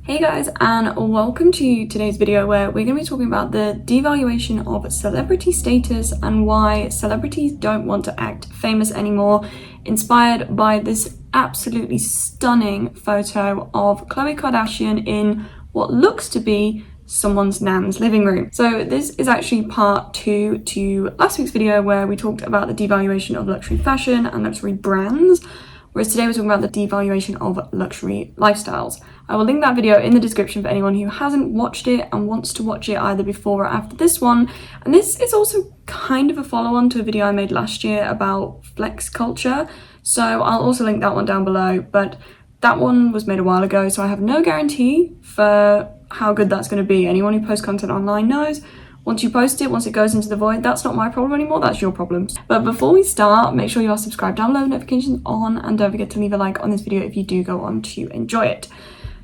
Hey guys, and welcome to today's video where we're going to be talking about the devaluation of celebrity status and why celebrities don't want to act famous anymore, inspired by this absolutely stunning photo of Khloe Kardashian in what looks to be someone's nan's living room. So this is actually part 2 to last week's video where we talked about the devaluation of luxury fashion and luxury brands. Whereas today we're talking about the devaluation of luxury lifestyles. I will link that video in the description for anyone who hasn't watched it and wants to watch it either before or after this one. And this is also kind of a follow-on to a video I made last year about flex culture. So I'll also link that one down below, but that one was made a while ago, so I have no guarantee for how good that's going to be. Anyone who posts content online knows once you post it, once it goes into the void, that's not my problem anymore, that's your problem. But before we start, make sure you are subscribed down below, notifications on, and don't forget to leave a like on this video if you do go on to enjoy it.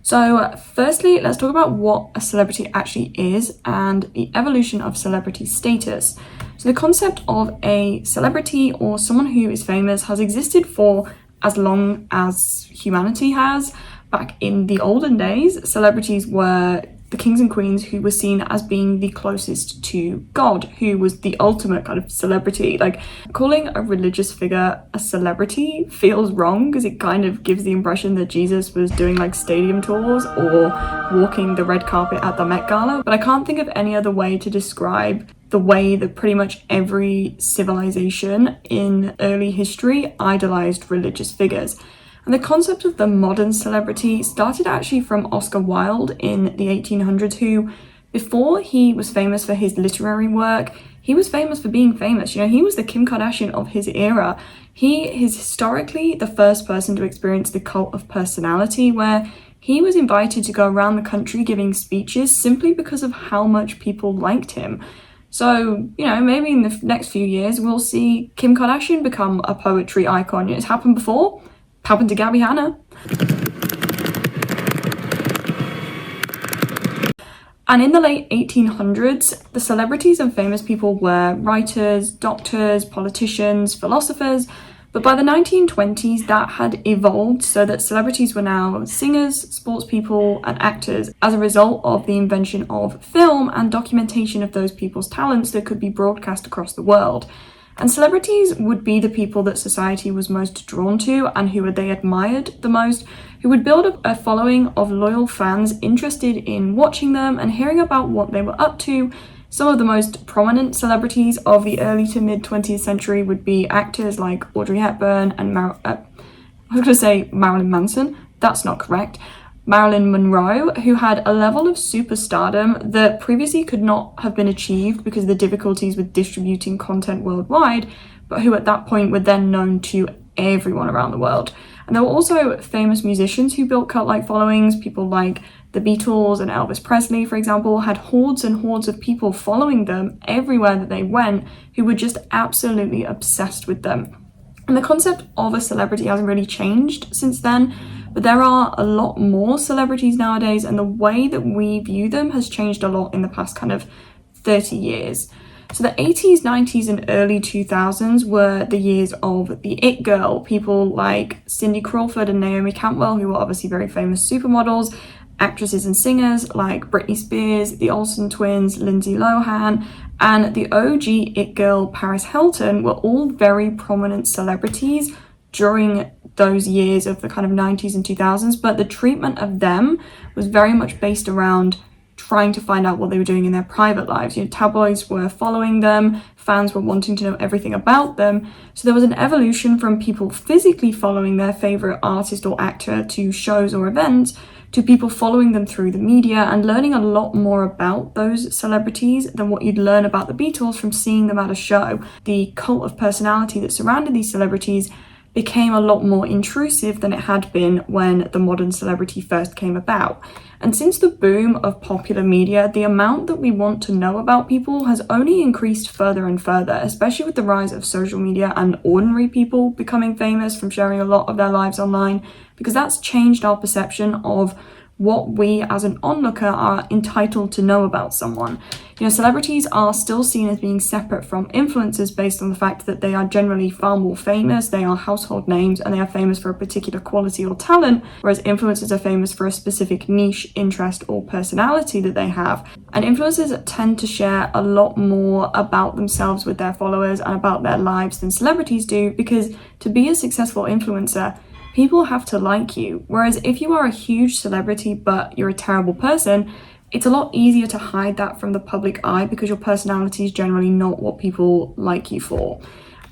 So firstly, let's talk about what a celebrity actually is and the evolution of celebrity status. So the concept of a celebrity or someone who is famous has existed for as long as humanity has. Back in the olden days, celebrities were the kings and queens who were seen as being the closest to God, who was the ultimate kind of celebrity. Like, calling a religious figure a celebrity feels wrong because it kind of gives the impression that Jesus was doing like stadium tours or walking the red carpet at the Met Gala. But I can't think of any other way to describe the way that pretty much every civilization in early history idolized religious figures. And the concept of the modern celebrity started actually from Oscar Wilde in the 1800s, who, before he was famous for his literary work, he was famous for being famous. You know, he was the Kim Kardashian of his era. He is historically the first person to experience the cult of personality, where he was invited to go around the country giving speeches simply because of how much people liked him. So, you know, maybe in the next few years, we'll see Kim Kardashian become a poetry icon. It's happened before. Happened to Gabby Hanna. And in the late 1800s, the celebrities and famous people were writers, doctors, politicians, philosophers. But by the 1920s, that had evolved so that celebrities were now singers, sports people, and actors as a result of the invention of film and documentation of those people's talents that could be broadcast across the world. And celebrities would be the people that society was most drawn to and who they admired the most, who would build up a following of loyal fans interested in watching them and hearing about what they were up to. Some of the most prominent celebrities of the early to mid 20th century would be actors like Audrey Hepburn and Marilyn Manson. That's not correct. Marilyn Monroe, who had a level of superstardom that previously could not have been achieved because of the difficulties with distributing content worldwide, but who at that point were then known to everyone around the world. And there were also famous musicians who built cult-like followings. People like the Beatles and Elvis Presley, for example, had hordes and hordes of people following them everywhere that they went who were just absolutely obsessed with them. And the concept of a celebrity hasn't really changed since then. But there are a lot more celebrities nowadays, and the way that we view them has changed a lot in the past kind of 30 years. So the 80s, 90s, and early 2000s were the years of the it girl, people like Cindy Crawford and Naomi Campbell, who were obviously very famous supermodels, actresses and singers like Britney Spears, the Olsen twins, Lindsay Lohan, and the OG it girl, Paris Hilton, were all very prominent celebrities during those years of the kind of 90s and 2000s, but the treatment of them was very much based around trying to find out what they were doing in their private lives. You know, tabloids were following them, fans were wanting to know everything about them. So there was an evolution from people physically following their favorite artist or actor to shows or events, to people following them through the media and learning a lot more about those celebrities than what you'd learn about the Beatles from seeing them at a show. The cult of personality that surrounded these celebrities became a lot more intrusive than it had been when the modern celebrity first came about. And since the boom of popular media, the amount that we want to know about people has only increased further and further, especially with the rise of social media and ordinary people becoming famous from sharing a lot of their lives online, because that's changed our perception of what we as an onlooker are entitled to know about someone. You know, celebrities are still seen as being separate from influencers based on the fact that they are generally far more famous, they are household names, and they are famous for a particular quality or talent, whereas influencers are famous for a specific niche, interest, or personality that they have. And influencers tend to share a lot more about themselves with their followers and about their lives than celebrities do, because to be a successful influencer, people have to like you. Whereas if you are a huge celebrity but you're a terrible person, it's a lot easier to hide that from the public eye because your personality is generally not what people like you for.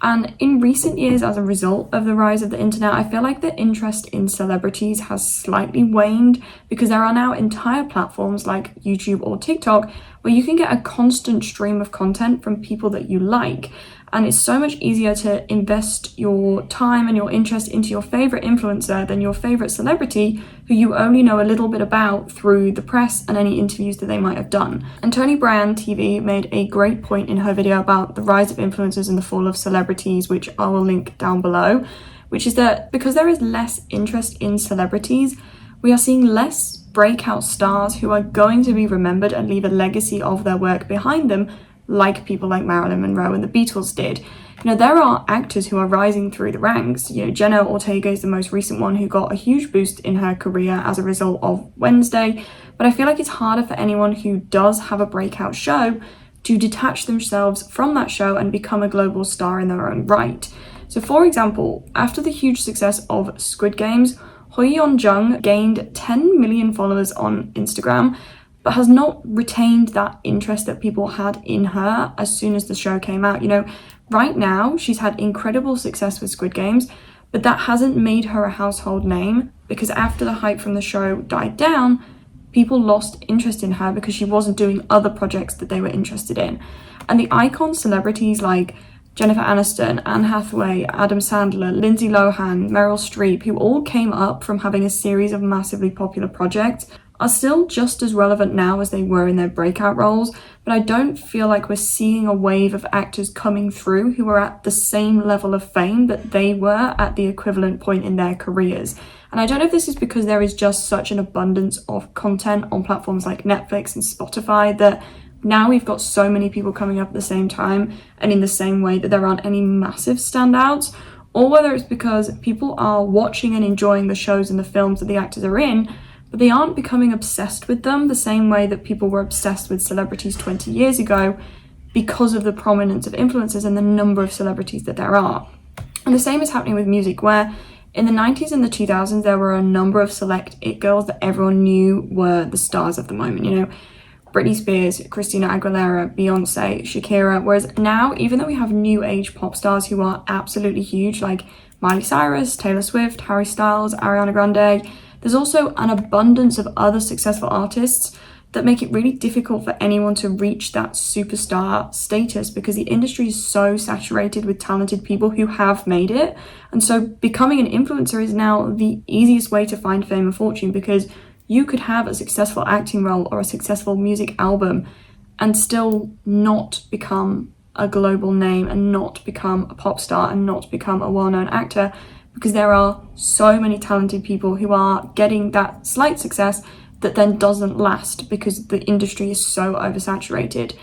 And in recent years, as a result of the rise of the internet, I feel like the interest in celebrities has slightly waned, because there are now entire platforms like YouTube or TikTok where you can get a constant stream of content from people that you like. And it's so much easier to invest your time and your interest into your favorite influencer than your favorite celebrity who you only know a little bit about through the press and any interviews that they might have done. And Tony Brand TV made a great point in her video about the rise of influencers and the fall of celebrities, which I will link down below, which is that because there is less interest in celebrities, we are seeing less breakout stars who are going to be remembered and leave a legacy of their work behind them, like people like Marilyn Monroe and the Beatles did. You know, there are actors who are rising through the ranks. You know, Jenna Ortega is the most recent one who got a huge boost in her career as a result of Wednesday, but I feel like it's harder for anyone who does have a breakout show to detach themselves from that show and become a global star in their own right. So for example, after the huge success of Squid Games, Hoi-yeon Jung gained 10 million followers on Instagram, but has not retained that interest that people had in her as soon as the show came out. You know, right now she's had incredible success with Squid Games, but that hasn't made her a household name, because after the hype from the show died down, people lost interest in her because she wasn't doing other projects that they were interested in. And the icon celebrities like Jennifer Aniston, Anne Hathaway, Adam Sandler, Lindsay Lohan, Meryl Streep, who all came up from having a series of massively popular projects, are still just as relevant now as they were in their breakout roles, but I don't feel like we're seeing a wave of actors coming through who are at the same level of fame that they were at the equivalent point in their careers. And I don't know if this is because there is just such an abundance of content on platforms like Netflix and Spotify that now we've got so many people coming up at the same time and in the same way that there aren't any massive standouts, or whether it's because people are watching and enjoying the shows and the films that the actors are in, but they aren't becoming obsessed with them the same way that people were obsessed with celebrities 20 years ago because of the prominence of influencers and the number of celebrities that there are. And the same is happening with music, where in the 90s and the 2000s, there were a number of select it girls that everyone knew were the stars of the moment. You know, Britney Spears, Christina Aguilera, Beyonce, Shakira. Whereas now, even though we have new age pop stars who are absolutely huge, like Miley Cyrus, Taylor Swift, Harry Styles, Ariana Grande, there's also an abundance of other successful artists that make it really difficult for anyone to reach that superstar status, because the industry is so saturated with talented people who have made it. And so becoming an influencer is now the easiest way to find fame and fortune, because you could have a successful acting role or a successful music album and still not become a global name and not become a pop star and not become a well-known actor, because there are so many talented people who are getting that slight success that then doesn't last because the industry is so oversaturated.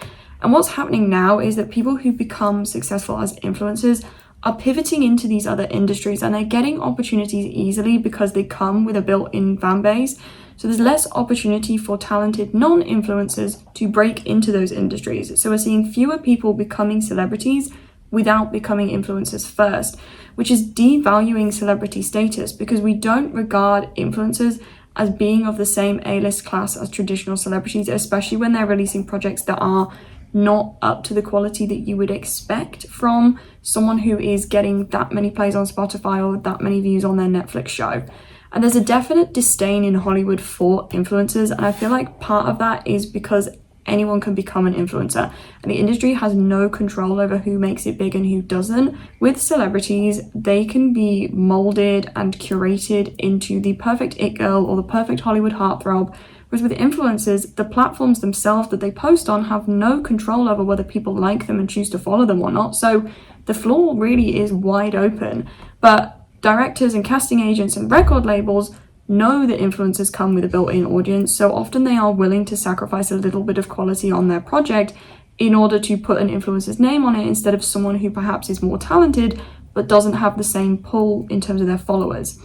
And what's happening now is that people who become successful as influencers are pivoting into these other industries, and they're getting opportunities easily because they come with a built-in fan base. So there's less opportunity for talented non-influencers to break into those industries. So we're seeing fewer people becoming celebrities without becoming influencers first, which is devaluing celebrity status, because we don't regard influencers as being of the same A-list class as traditional celebrities, especially when they're releasing projects that are not up to the quality that you would expect from someone who is getting that many plays on Spotify or that many views on their Netflix show. And there's a definite disdain in Hollywood for influencers, and I feel like part of that is because anyone can become an influencer, and the industry has no control over who makes it big and who doesn't. With celebrities, they can be molded and curated into the perfect it girl or the perfect Hollywood heartthrob, whereas with influencers, the platforms themselves that they post on have no control over whether people like them and choose to follow them or not. So the floor really is wide open, but directors and casting agents and record labels know that influencers come with a built-in audience, so often they are willing to sacrifice a little bit of quality on their project in order to put an influencer's name on it instead of someone who perhaps is more talented but doesn't have the same pull in terms of their followers.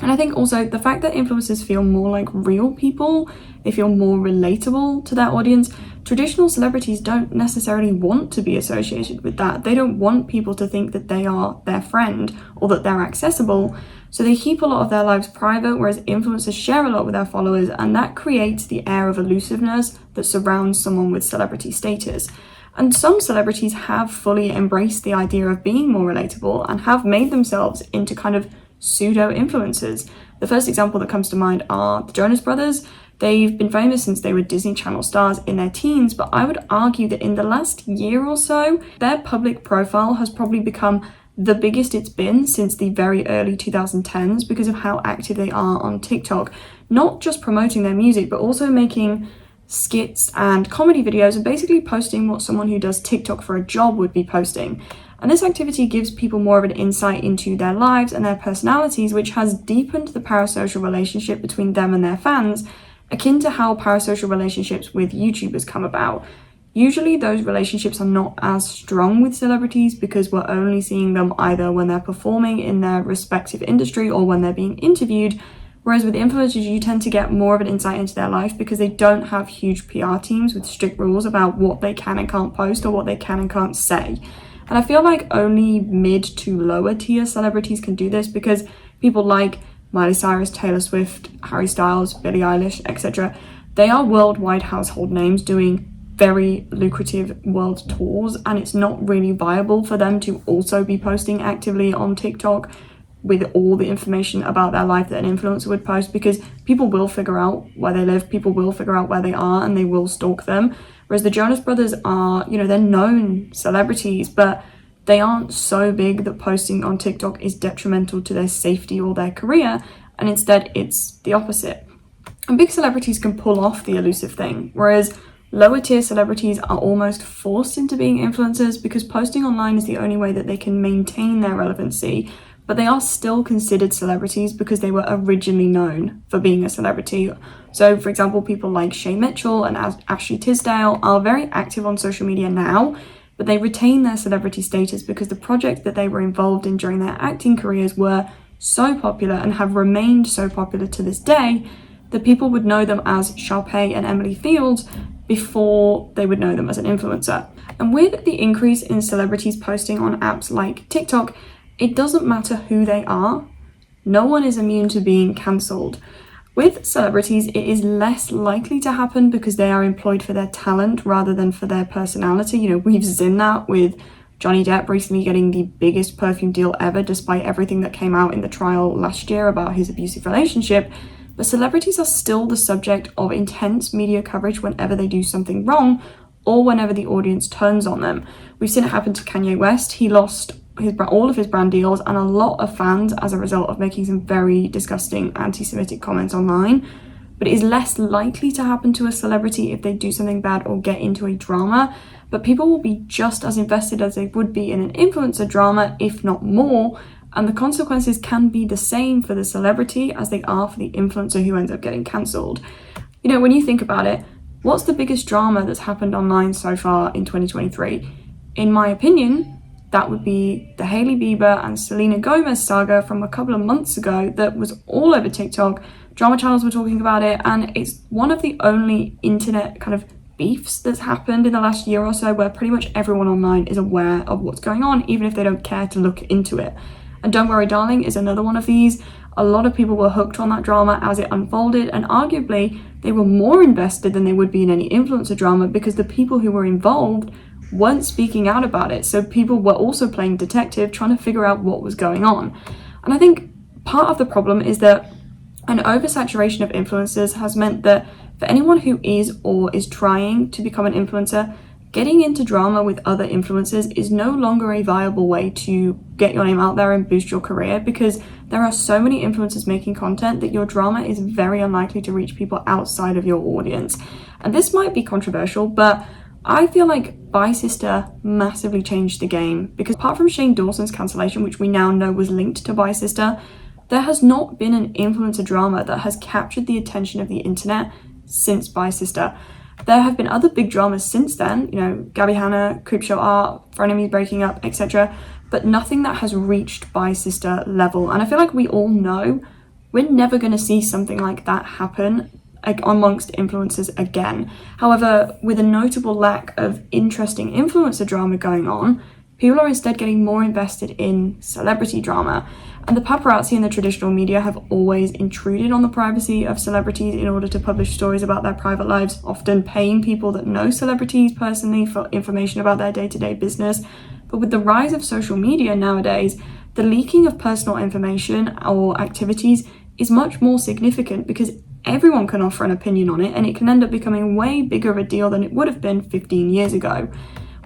And I think also the fact that influencers feel more like real people, they feel more relatable to their audience. Traditional celebrities don't necessarily want to be associated with that. They don't want people to think that they are their friend or that they're accessible. So they keep a lot of their lives private, whereas influencers share a lot with their followers, and that creates the air of elusiveness that surrounds someone with celebrity status. And some celebrities have fully embraced the idea of being more relatable and have made themselves into kind of pseudo-influencers. The first example that comes to mind are the Jonas Brothers. They've been famous since they were Disney Channel stars in their teens, but I would argue that in the last year or so, their public profile has probably become the biggest it's been since the very early 2010s because of how active they are on TikTok. Not just promoting their music, but also making skits and comedy videos and basically posting what someone who does TikTok for a job would be posting. And this activity gives people more of an insight into their lives and their personalities, which has deepened the parasocial relationship between them and their fans, akin to how parasocial relationships with YouTubers come about. Usually those relationships are not as strong with celebrities because we're only seeing them either when they're performing in their respective industry or when they're being interviewed, whereas with influencers you tend to get more of an insight into their life because they don't have huge PR teams with strict rules about what they can and can't post or what they can and can't say. And I feel like only mid to lower tier celebrities can do this because people like Miley Cyrus, Taylor Swift, Harry Styles, Billie Eilish, etc. They are worldwide household names doing very lucrative world tours, and it's not really viable for them to also be posting actively on TikTok with all the information about their life that an influencer would post, because people will figure out where they live, people will figure out where they are, and they will stalk them. Whereas the Jonas Brothers are, they're known celebrities, but they aren't so big that posting on TikTok is detrimental to their safety or their career, and instead it's the opposite. And big celebrities can pull off the elusive thing, whereas lower tier celebrities are almost forced into being influencers because posting online is the only way that they can maintain their relevancy, but they are still considered celebrities because they were originally known for being a celebrity. So, for example, people like Shay Mitchell and Ashley Tisdale are very active on social media now, but they retain their celebrity status because the projects that they were involved in during their acting careers were so popular and have remained so popular to this day that people would know them as Sharpay and Emily Fields before they would know them as an influencer. And with the increase in celebrities posting on apps like TikTok, it doesn't matter who they are. No one is immune to being cancelled. With celebrities, it is less likely to happen because they are employed for their talent rather than for their personality. We've seen that with Johnny Depp recently getting the biggest perfume deal ever, despite everything that came out in the trial last year about his abusive relationship. But celebrities are still the subject of intense media coverage whenever they do something wrong or whenever the audience turns on them. We've seen it happen to Kanye West. He lost all of his brand deals and a lot of fans as a result of making some very disgusting anti-Semitic comments online. But it is less likely to happen to a celebrity if they do something bad or get into a drama. But people will be just as invested as they would be in an influencer drama, if not more. And the consequences can be the same for the celebrity as they are for the influencer who ends up getting cancelled. When you think about it, what's the biggest drama that's happened online so far in 2023? In my opinion, that would be the Hailey Bieber and Selena Gomez saga from a couple of months ago that was all over TikTok. Drama channels were talking about it, and it's one of the only internet kind of beefs that's happened in the last year or so where pretty much everyone online is aware of what's going on, even if they don't care to look into it. And Don't Worry Darling is another one of these. A lot of people were hooked on that drama as it unfolded, and arguably they were more invested than they would be in any influencer drama because the people who were involved weren't speaking out about it. So people were also playing detective, trying to figure out what was going on. And I think part of the problem is that an oversaturation of influencers has meant that for anyone who is or is trying to become an influencer, getting into drama with other influencers is no longer a viable way to get your name out there and boost your career, because there are so many influencers making content that your drama is very unlikely to reach people outside of your audience. And this might be controversial, but I feel like Bye Sister massively changed the game, because apart from Shane Dawson's cancellation, which we now know was linked to Bye Sister, there has not been an influencer drama that has captured the attention of the internet since Bye Sister. There have been other big dramas since then, you know, Gabby Hanna, Creepshow Art, Frenemies breaking up, etc., but nothing that has reached Bye Sister level. And I feel like we all know we're never going to see something like that happen amongst influencers again. However, with a notable lack of interesting influencer drama going on, people are instead getting more invested in celebrity drama. And the paparazzi and the traditional media have always intruded on the privacy of celebrities in order to publish stories about their private lives, often paying people that know celebrities personally for information about their day-to-day business. But with the rise of social media nowadays, the leaking of personal information or activities is much more significant because everyone can offer an opinion on it, and it can end up becoming way bigger of a deal than it would have been 15 years ago.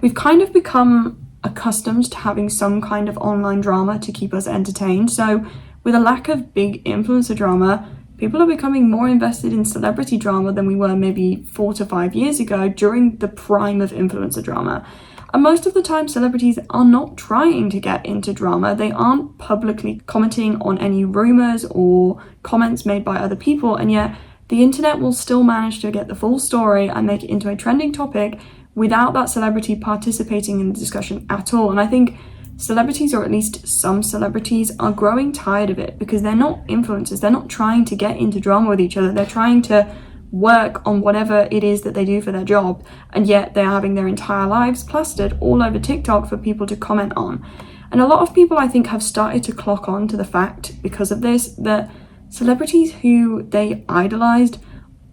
We've kind of become accustomed to having some kind of online drama to keep us entertained. So with a lack of big influencer drama, people are becoming more invested in celebrity drama than we were maybe 4 to 5 years ago during the prime of influencer drama. And most of the time, celebrities are not trying to get into drama. They aren't publicly commenting on any rumors or comments made by other people, and yet the internet will still manage to get the full story and make it into a trending topic without that celebrity participating in the discussion at all. And I think celebrities, or at least some celebrities, are growing tired of it because they're not influencers. They're not trying to get into drama with each other. They're trying to work on whatever it is that they do for their job, and yet they're having their entire lives plastered all over TikTok for people to comment on. And a lot of people, I think, have started to clock on to the fact, because of this, that celebrities who they idolized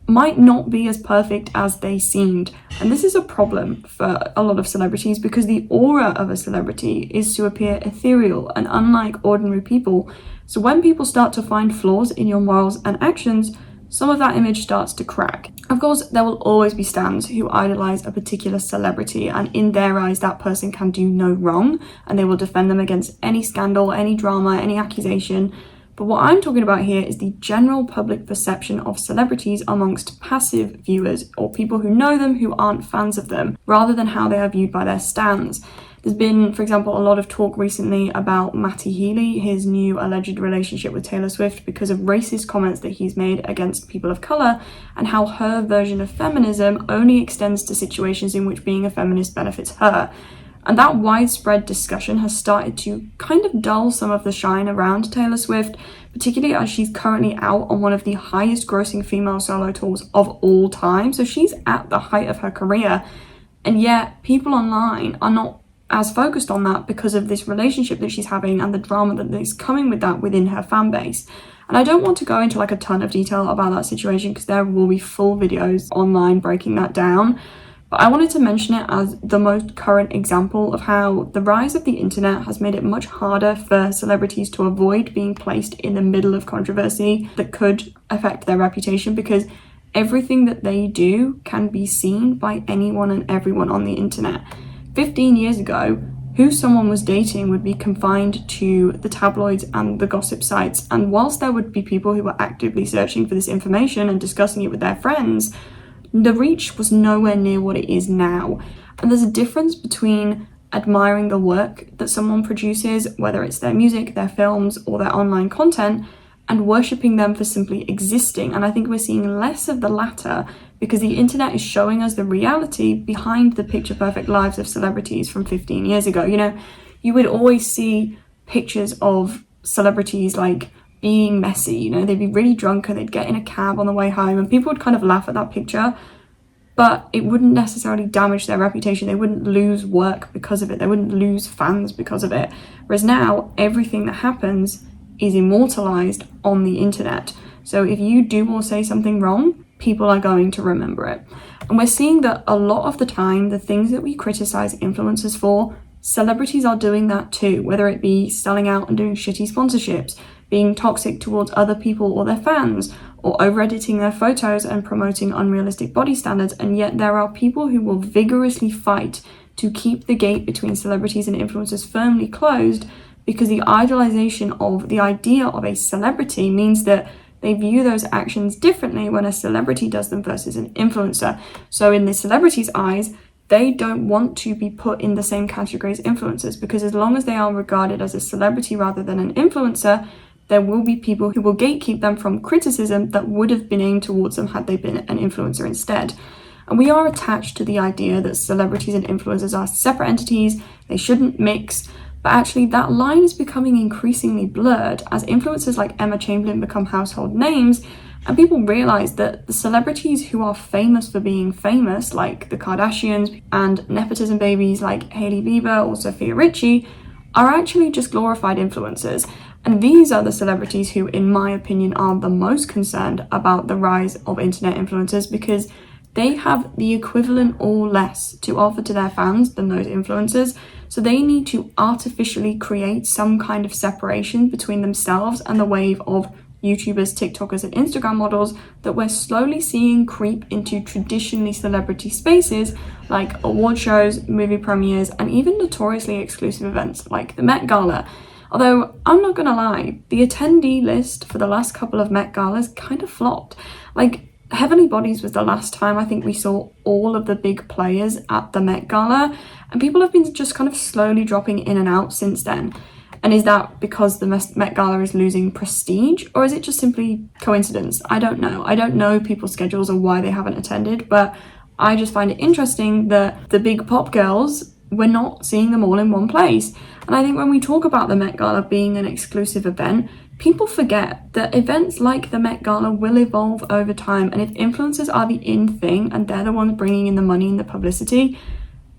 might not be as perfect as they seemed. And this is a problem for a lot of celebrities because the aura of a celebrity is to appear ethereal and unlike ordinary people. So when people start to find flaws in your morals and actions, some of that image starts to crack. Of course, there will always be stans who idolize a particular celebrity, and in their eyes, that person can do no wrong, and they will defend them against any scandal, any drama, any accusation. But what I'm talking about here is the general public perception of celebrities amongst passive viewers, or people who know them who aren't fans of them, rather than how they are viewed by their stans. There's been, for example, a lot of talk recently about Matty Healy, his new alleged relationship with Taylor Swift, because of racist comments that he's made against people of colour, and how her version of feminism only extends to situations in which being a feminist benefits her. And that widespread discussion has started to kind of dull some of the shine around Taylor Swift, particularly as she's currently out on one of the highest grossing female solo tours of all time. So she's at the height of her career, and yet people online are not as focused on that because of this relationship that she's having and the drama that is coming with that within her fan base. And I don't want to go into like a ton of detail about that situation because there will be full videos online breaking that down. But I wanted to mention it as the most current example of how the rise of the internet has made it much harder for celebrities to avoid being placed in the middle of controversy that could affect their reputation, because everything that they do can be seen by anyone and everyone on the internet. 15 years ago, who someone was dating would be confined to the tabloids and the gossip sites, and whilst there would be people who were actively searching for this information and discussing it with their friends, the reach was nowhere near what it is now. And there's a difference between admiring the work that someone produces, whether it's their music, their films, or their online content, and worshipping them for simply existing. And I think we're seeing less of the latter because the internet is showing us the reality behind the picture perfect lives of celebrities from 15 years ago. You know, you would always see pictures of celebrities like being messy, you know, they'd be really drunk and they'd get in a cab on the way home, and people would kind of laugh at that picture, but it wouldn't necessarily damage their reputation. They wouldn't lose work because of it. They wouldn't lose fans because of it. Whereas now, everything that happens is immortalized on the internet. So if you do or say something wrong, people are going to remember it. And we're seeing that a lot of the time, the things that we criticize influencers for, celebrities are doing that too, whether it be selling out and doing shitty sponsorships, being toxic towards other people or their fans, or over-editing their photos and promoting unrealistic body standards. And yet there are people who will vigorously fight to keep the gate between celebrities and influencers firmly closed, because the idolization of the idea of a celebrity means that they view those actions differently when a celebrity does them versus an influencer. So in the celebrity's eyes, they don't want to be put in the same category as influencers, because as long as they are regarded as a celebrity rather than an influencer, there will be people who will gatekeep them from criticism that would have been aimed towards them had they been an influencer instead. And we are attached to the idea that celebrities and influencers are separate entities, they shouldn't mix, but actually that line is becoming increasingly blurred as influencers like Emma Chamberlain become household names, and people realise that the celebrities who are famous for being famous, like the Kardashians and nepotism babies like Hailey Bieber or Sophia Richie, are actually just glorified influencers. And these are the celebrities who, in my opinion, are the most concerned about the rise of internet influencers, because they have the equivalent or less to offer to their fans than those influencers. So they need to artificially create some kind of separation between themselves and the wave of YouTubers, TikTokers, and Instagram models that we're slowly seeing creep into traditionally celebrity spaces like award shows, movie premieres, and even notoriously exclusive events like the Met Gala. Although, I'm not gonna lie, the attendee list for the last couple of Met Galas kind of flopped. Like, Heavenly Bodies was the last time I think we saw all of the big players at the Met Gala, and people have been just kind of slowly dropping in and out since then. And is that because the Met Gala is losing prestige, or is it just simply coincidence? I don't know. I don't know people's schedules or why they haven't attended, but I just find it interesting that the big pop girls, we're not seeing them all in one place. And I think when we talk about the Met Gala being an exclusive event, people forget that events like the Met Gala will evolve over time, and if influencers are the in thing and they're the ones bringing in the money and the publicity,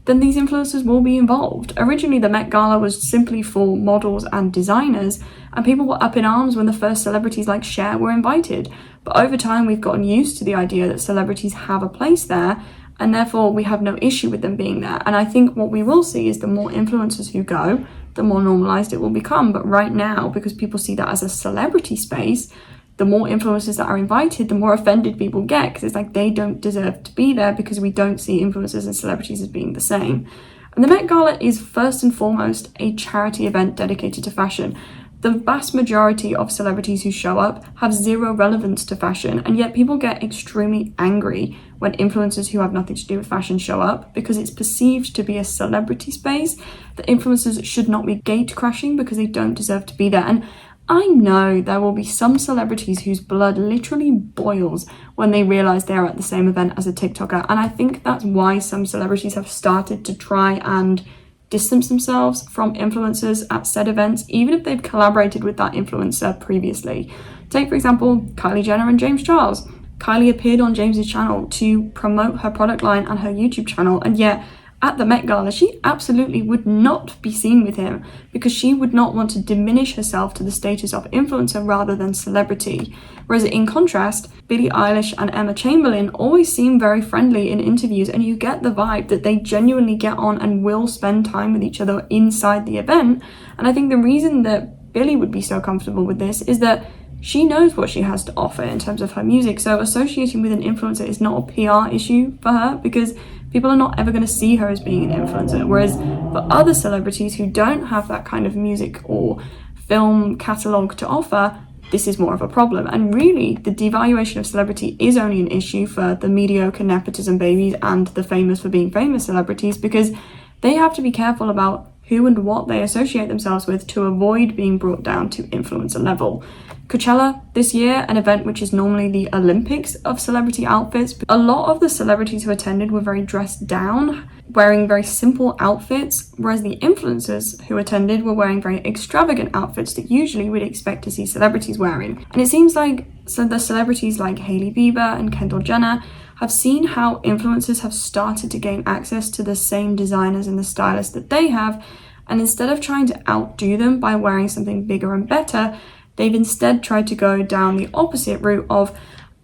then these influencers will be involved. Originally, the Met Gala was simply for models and designers, and people were up in arms when the first celebrities like Cher were invited. But over time, we've gotten used to the idea that celebrities have a place there, and therefore we have no issue with them being there. And I think what we will see is the more influencers who go, the more normalized it will become. But right now, because people see that as a celebrity space, the more influencers that are invited, the more offended people get, because it's like they don't deserve to be there because we don't see influencers and celebrities as being the same. And the Met Gala is first and foremost a charity event dedicated to fashion. The vast majority of celebrities who show up have zero relevance to fashion, and yet people get extremely angry when influencers who have nothing to do with fashion show up, because it's perceived to be a celebrity space that influencers should not be gate crashing because they don't deserve to be there. And I know there will be some celebrities whose blood literally boils when they realise they are at the same event as a TikToker, and I think that's why some celebrities have started to try and distance themselves from influencers at said events, even if they've collaborated with that influencer previously. Take, for example, Kylie Jenner and James Charles. Kylie appeared on James's channel to promote her product line and her YouTube channel, and yet at the Met Gala, she absolutely would not be seen with him because she would not want to diminish herself to the status of influencer rather than celebrity. Whereas in contrast, Billie Eilish and Emma Chamberlain always seem very friendly in interviews, and you get the vibe that they genuinely get on and will spend time with each other inside the event. And I think the reason that Billie would be so comfortable with this is that she knows what she has to offer in terms of her music. So associating with an influencer is not a PR issue for her because people are not ever going to see her as being an influencer. Whereas for other celebrities who don't have that kind of music or film catalogue to offer, this is more of a problem. And really, the devaluation of celebrity is only an issue for the mediocre nepotism babies and the famous for being famous celebrities, because they have to be careful about who and what they associate themselves with to avoid being brought down to influencer level. Coachella this year, an event which is normally the Olympics of celebrity outfits, a lot of the celebrities who attended were very dressed down, wearing very simple outfits, whereas the influencers who attended were wearing very extravagant outfits that usually we'd expect to see celebrities wearing. And it seems like the celebrities like Hailey Bieber and Kendall Jenner have seen how influencers have started to gain access to the same designers and the stylists that they have, and instead of trying to outdo them by wearing something bigger and better, they've instead tried to go down the opposite route of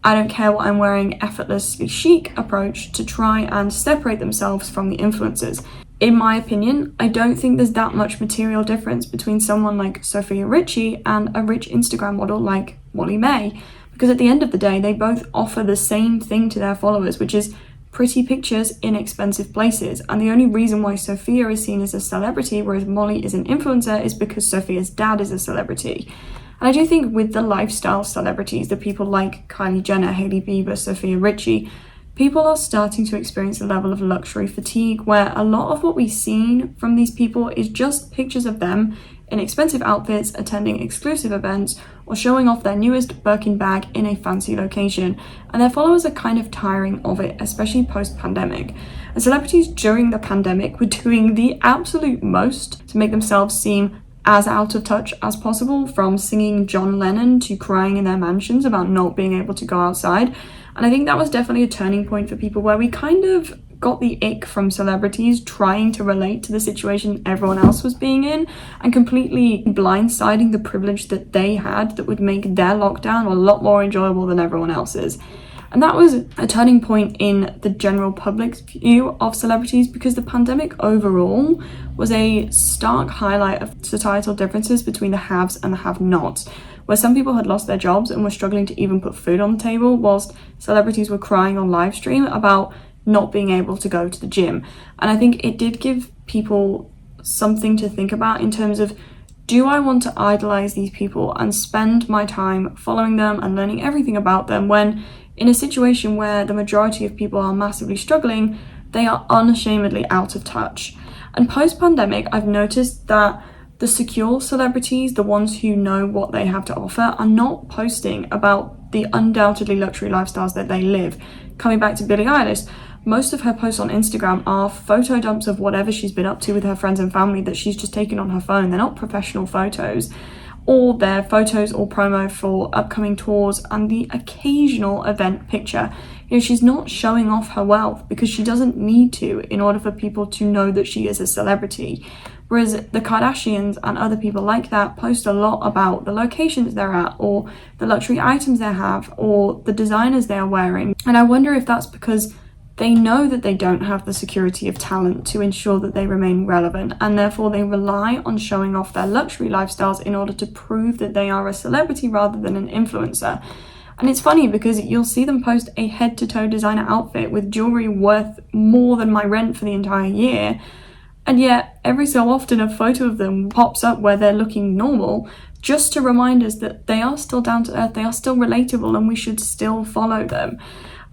I don't care what I'm wearing, effortlessly chic approach to try and separate themselves from the influencers. In my opinion, I don't think there's that much material difference between someone like Sophia Richie and a rich Instagram model like Molly May, because at the end of the day, they both offer the same thing to their followers, which is pretty pictures in expensive places. And the only reason why Sophia is seen as a celebrity, whereas Molly is an influencer, is because Sophia's dad is a celebrity. And I do think with the lifestyle celebrities, the people like Kylie Jenner, Hailey Bieber, Sophia Richie, people are starting to experience a level of luxury fatigue where a lot of what we've seen from these people is just pictures of them in expensive outfits, attending exclusive events, or showing off their newest Birkin bag in a fancy location, and their followers are kind of tiring of it, especially post-pandemic. And celebrities during the pandemic were doing the absolute most to make themselves seem as out of touch as possible, from singing John Lennon to crying in their mansions about not being able to go outside. And I think that was definitely a turning point for people, where we kind of got the ick from celebrities trying to relate to the situation everyone else was being in and completely blindsiding the privilege that they had that would make their lockdown a lot more enjoyable than everyone else's. And that was a turning point in the general public's view of celebrities, because the pandemic overall was a stark highlight of societal differences between the haves and the have-nots, where some people had lost their jobs and were struggling to even put food on the table, whilst celebrities were crying on live stream about not being able to go to the gym. And I think it did give people something to think about in terms of, do I want to idolize these people and spend my time following them and learning everything about them, when in a situation where the majority of people are massively struggling, they are unashamedly out of touch? And post-pandemic, I've noticed that the secure celebrities, the ones who know what they have to offer, are not posting about the undoubtedly luxury lifestyles that they live. Coming back to Billie Eilish, most of her posts on Instagram are photo dumps of whatever she's been up to with her friends and family that she's just taken on her phone. They're not professional photos, or they're photos or promo for upcoming tours and the occasional event picture. You know, she's not showing off her wealth because she doesn't need to in order for people to know that she is a celebrity. Whereas the Kardashians and other people like that post a lot about the locations they're at, or the luxury items they have, or the designers they are wearing. And I wonder if that's because they know that they don't have the security of talent to ensure that they remain relevant, and therefore they rely on showing off their luxury lifestyles in order to prove that they are a celebrity rather than an influencer. And it's funny because you'll see them post a head-to-toe designer outfit with jewelry worth more than my rent for the entire year, and yet every so often a photo of them pops up where they're looking normal, just to remind us that they are still down to earth, they are still relatable, and we should still follow them.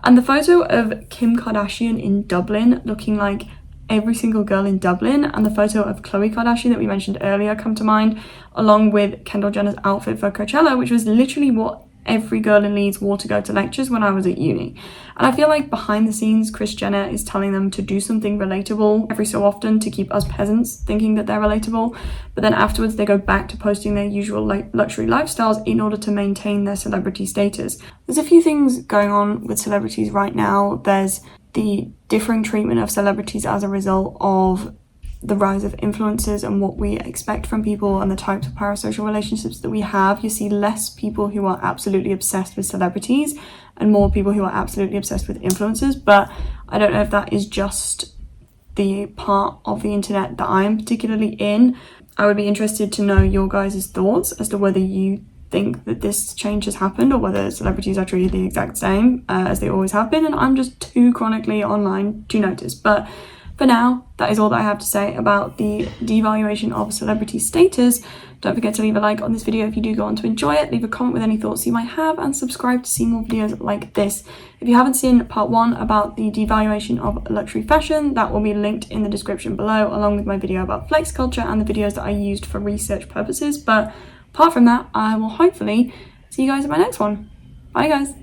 And the photo of Kim Kardashian in Dublin looking like every single girl in Dublin, and the photo of Khloe Kardashian that we mentioned earlier come to mind, along with Kendall Jenner's outfit for Coachella, which was literally what every girl in Leeds wore to go to lectures when I was at uni. And I feel like behind the scenes, Kris Jenner is telling them to do something relatable every so often to keep us peasants thinking that they're relatable, but then afterwards they go back to posting their usual luxury lifestyles in order to maintain their celebrity status. There's a few things going on with celebrities right now. There's the differing treatment of celebrities as a result of the rise of influencers and what we expect from people and the types of parasocial relationships that we have. You see less people who are absolutely obsessed with celebrities and more people who are absolutely obsessed with influencers. But I don't know if that is just the part of the internet that I am particularly in. I would be interested to know your guys' thoughts as to whether you think that this change has happened or whether celebrities are treated the exact same as they always have been, and I'm just too chronically online to notice. But for now, that is all that I have to say about the devaluation of celebrity status. Don't forget to leave a like on this video if you do go on to enjoy it, leave a comment with any thoughts you might have, and subscribe to see more videos like this. If you haven't seen part 1 about the devaluation of luxury fashion, that will be linked in the description below, along with my video about flex culture and the videos that I used for research purposes. But apart from that, I will hopefully see you guys in my next one. Bye guys!